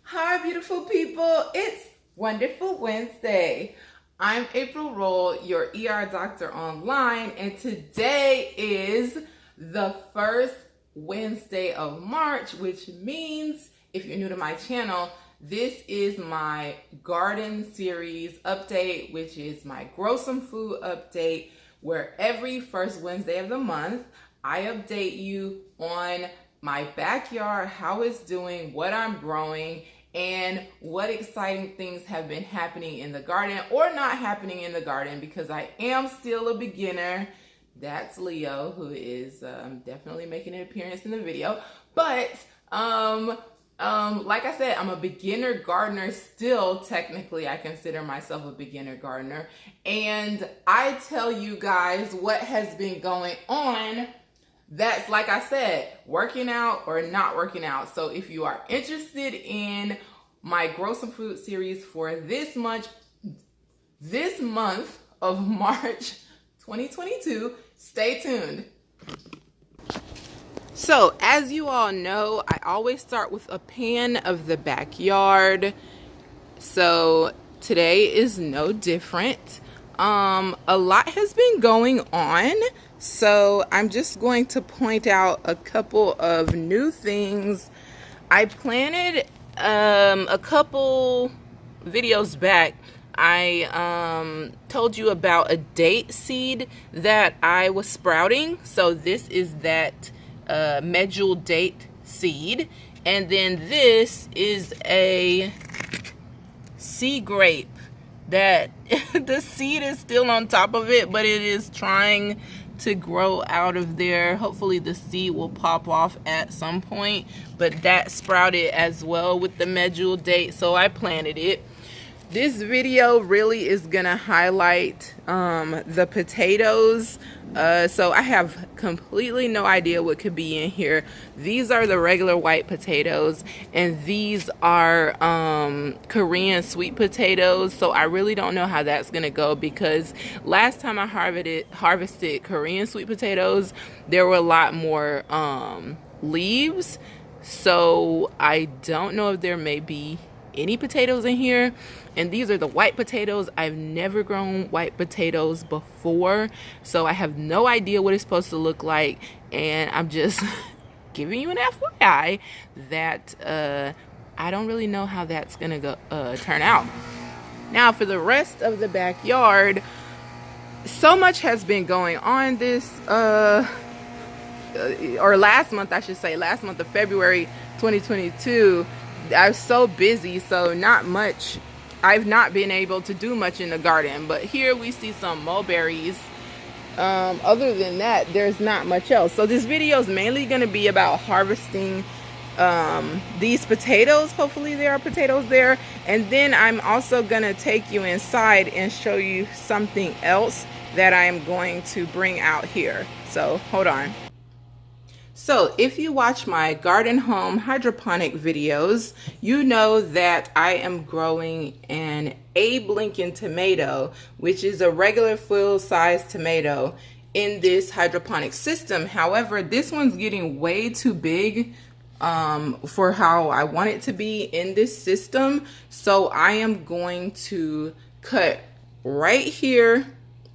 Hi, beautiful people. It's Wonderful Wednesday. I'm April Roll, your ER doctor online, and today is the first Wednesday of March, which means, if you're new to my channel, this is my garden series update, which is my Grow Some Food update, where every first Wednesday of the month, I update you on my backyard, how it's doing, what I'm growing, and what exciting things have been happening in the garden or not happening in the garden, because I am still a beginner. That's Leo, who is definitely making an appearance in the video. But like I said, I'm a beginner gardener still. Technically, I consider myself a beginner gardener. And I tell you guys what has been going on. That's, like I said, working out or not working out. So if you are interested in my Grow Some Food series for this month of March 2022, stay tuned. So as you all know, I always start with a pan of the backyard. So today is no different. A lot has been going on. So I'm just going to point out a couple of new things. I planted a couple videos back. I told you about a date seed that I was sprouting. So this is that medjool date seed. And then this is a sea grape that the seed is still on top of it, but it is trying to grow out of there. Hopefully the seed will pop off at some point, but that sprouted as well with the medjool date, so I planted it. This video really is gonna highlight the potatoes. So I have completely no idea what could be in here. These are the regular white potatoes, and these are Korean sweet potatoes. So I really don't know how that's gonna go, because last time I harvested Korean sweet potatoes, there were a lot more leaves. So I don't know if there may be any potatoes in here. And these are the white potatoes. I've never grown white potatoes before, so I have no idea what it's supposed to look like, and I'm just giving you an FYI that I don't really know how that's gonna go turn out. Now for the rest of the backyard, so much has been going on this or last month, I should say, last month of February 2022. I was so busy, so not much. I've not been able to do much in the garden, but here we see some mulberries. Other than that, there's not much else. So this video is mainly going to be about harvesting these potatoes. Hopefully there are potatoes there. And then I'm also going to take you inside and show you something else that I'm going to bring out here. So hold on. So if you watch my garden home hydroponic videos, you know that I am growing an Abe Lincoln tomato, which is a regular full-size tomato in this hydroponic system. However, this one's getting way too big for how I want it to be in this system. So I am going to cut right here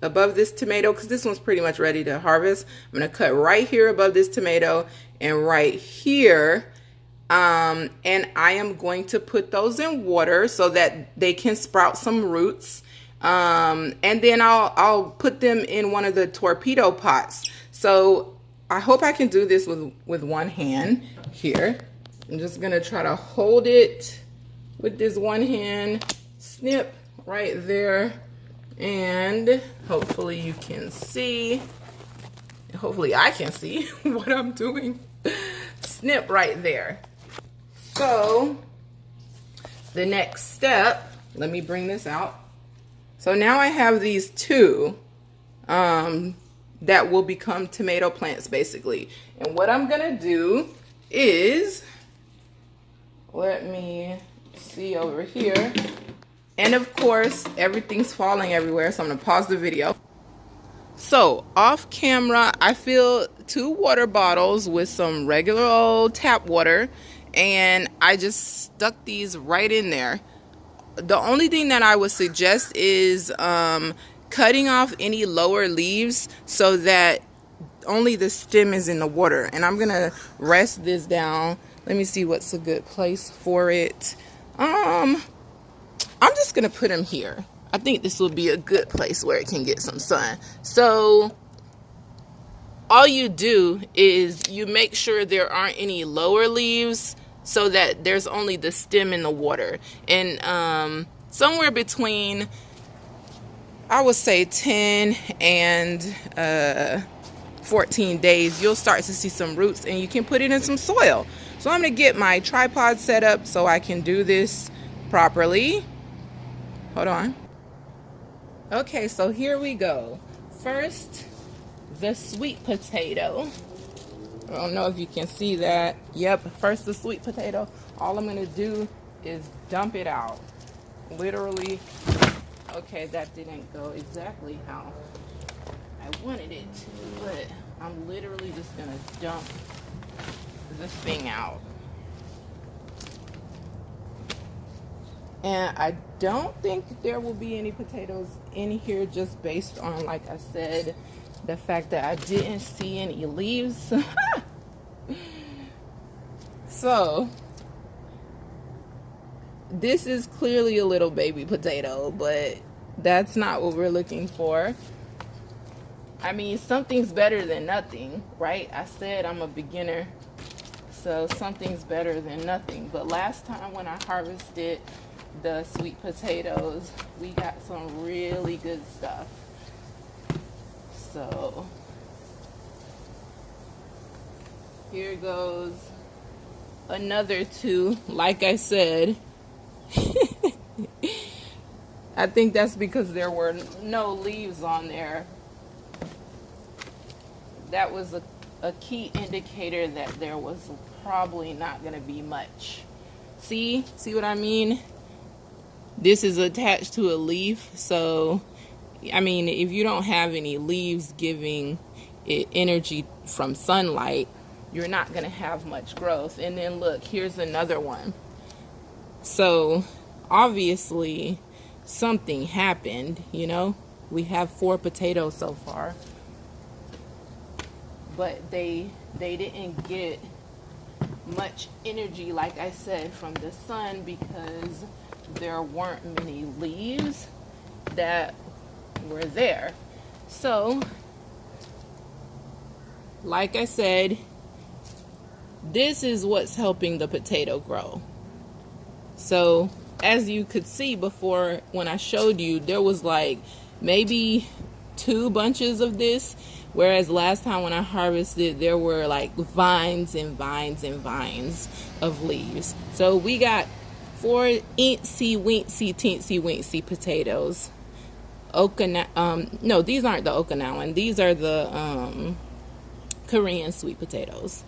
above this tomato, because this one's pretty much ready to harvest. I'm going to cut right here above this tomato and right here, and I am going to put those in water so that they can sprout some roots, and then I'll put them in one of the torpedo pots. So I hope I can do this with one hand here. I'm just going to try to hold it with this one hand, snip right there. And hopefully you can see, hopefully I can see what I'm doing. Snip right there. So the next step, let me bring this out. So now I have these two that will become tomato plants basically. And what I'm gonna do is, let me see over here. And of course, everything's falling everywhere, so I'm gonna pause the video. So off camera, I filled 2 water bottles with some regular old tap water, and I just stuck these right in there. The only thing that I would suggest is cutting off any lower leaves so that only the stem is in the water. And I'm gonna rest this down. Let me see what's a good place for it. I'm just gonna put him here. I think this will be a good place where it can get some sun. So all you do is you make sure there aren't any lower leaves so that there's only the stem in the water. And somewhere between, I would say 10 and 14 days, you'll start to see some roots and you can put it in some soil. So I'm gonna get my tripod set up so I can do this properly. Hold on. Okay, so here we go. First, the sweet potato. I don't know if you can see that. Yep, first the sweet potato. All I'm gonna do is dump it out. Literally. Okay, that didn't go exactly how I wanted it to, but I'm literally just gonna dump this thing out. And I don't think there will be any potatoes in here, just based on, like I said, the fact that I didn't see any leaves. So this is clearly a little baby potato, but that's not what we're looking for. I mean, something's better than nothing, right? I said I'm a beginner, so something's better than nothing. But last time when I harvested the sweet potatoes, we got some really good stuff. So here goes another two. Like I said, I think that's because there were no leaves on there. That was a key indicator that there was probably not going to be much. See what I mean? This is attached to a leaf, so I mean, if you don't have any leaves giving it energy from sunlight, you're not going to have much growth. And then look, here's another one. So obviously something happened, you know. We have 4 potatoes so far, but they didn't get much energy, like I said, from the sun, because there weren't many leaves that were there. So like I said, this is what's helping the potato grow. So as you could see before, when I showed you, there was like maybe 2 bunches of this, whereas last time when I harvested, there were like vines and vines and vines of leaves. So we got 4 incy wincy teensy wincy potatoes. No, these aren't the Okinawan. These are the Korean sweet potatoes.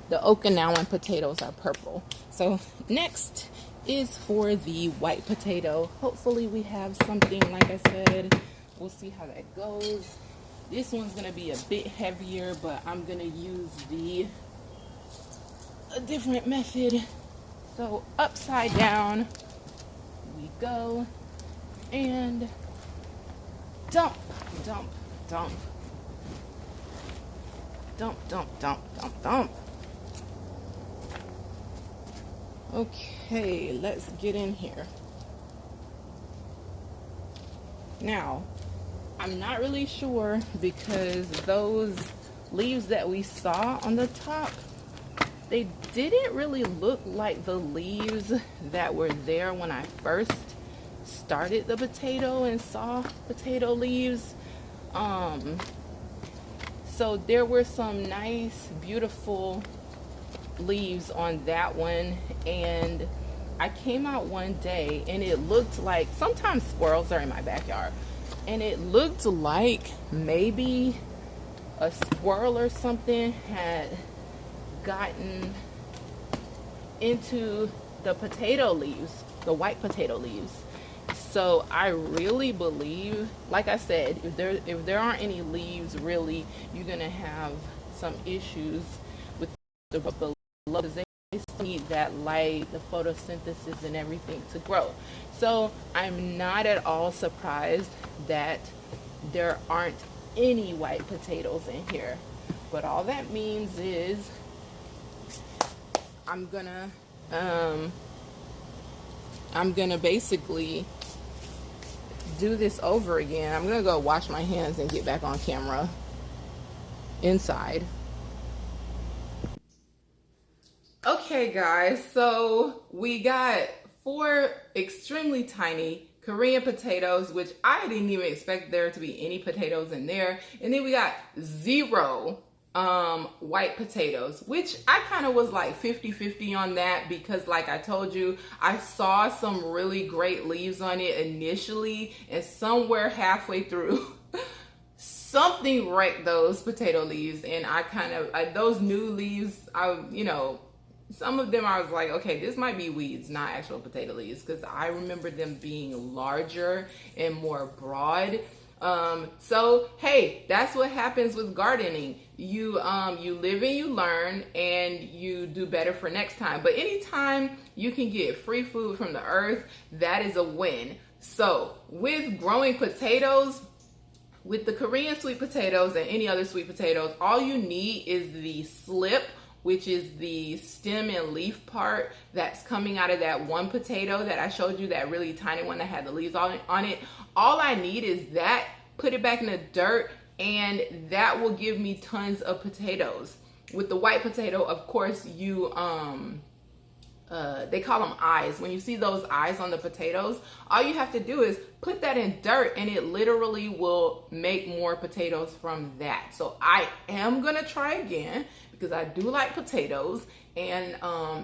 The Okinawan potatoes are purple. So next is for the white potato. Hopefully we have something, like I said. We'll see how that goes. This one's gonna be a bit heavier, but I'm gonna use a different method. So upside down we go, and dump, dump, dump, dump, dump, dump, dump, dump. Okay, let's get in here. Now, I'm not really sure, because those leaves that we saw on the top, they didn't really look like the leaves that were there when I first started the potato and saw potato leaves. So there were some nice, beautiful leaves on that one, and I came out one day and it looked like, sometimes squirrels are in my backyard, and it looked like maybe a squirrel or something had gotten into the potato leaves, the white potato leaves. So I really believe, like I said, if there aren't any leaves, really, you're gonna have some issues with the low because they still need that light, the photosynthesis and everything to grow. So I'm not at all surprised that there aren't any white potatoes in here. But all that means is I'm gonna basically do this over again. I'm gonna go wash my hands and get back on camera inside. Okay guys, so we got 4 extremely tiny Korean potatoes, which I didn't even expect there to be any potatoes in there. And then we got 0 white potatoes, which I kind of was like 50-50 on that, because like I told you, I saw some really great leaves on it initially, and somewhere halfway through something wrecked those potato leaves, and those new leaves, some of them I was like, okay, this might be weeds, not actual potato leaves, because I remember them being larger and more broad. So hey, that's what happens with gardening. You live and you learn, and you do better for next time. But anytime you can get free food from the earth, that is a win. So with growing potatoes, with the Korean sweet potatoes and any other sweet potatoes, all you need is the slip, which is the stem and leaf part that's coming out of that one potato that I showed you, that really tiny one that had the leaves on it. All I need is that, put it back in the dirt, and that will give me tons of potatoes. With the white potato, of course, they call them eyes. When you see those eyes on the potatoes, all you have to do is put that in dirt, and it literally will make more potatoes from that. So I am gonna try again, because I do like potatoes, and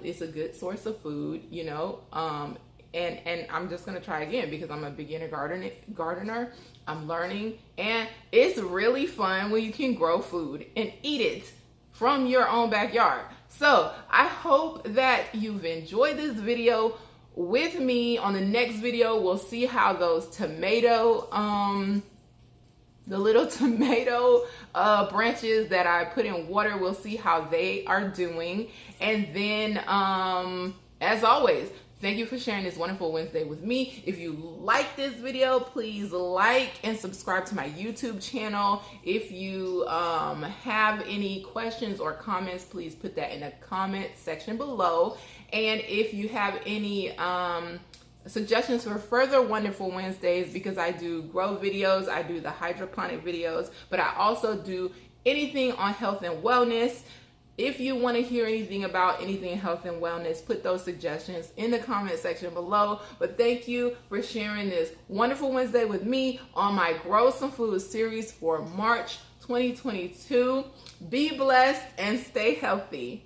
it's a good source of food, and I'm just gonna try again because I'm a beginner gardener. I'm learning, and it's really fun when you can grow food and eat it from your own backyard. So I hope that you've enjoyed this video with me. On the next video, we'll see how those tomato, the little tomato branches that I put in water, we'll see how they are doing. And then, as always, thank you for sharing this wonderful Wednesday with me. If you like this video, please like and subscribe to my YouTube channel. If you have any questions or comments, please put that in the comment section below. And if you have any suggestions for further Wonderful Wednesdays, because I do grow videos, I do the hydroponic videos, but I also do anything on health and wellness. If you want to hear anything about anything health and wellness, put those suggestions in the comment section below. But thank you for sharing this wonderful Wednesday with me on my Grow Some Food series for March 2022. Be blessed and stay healthy.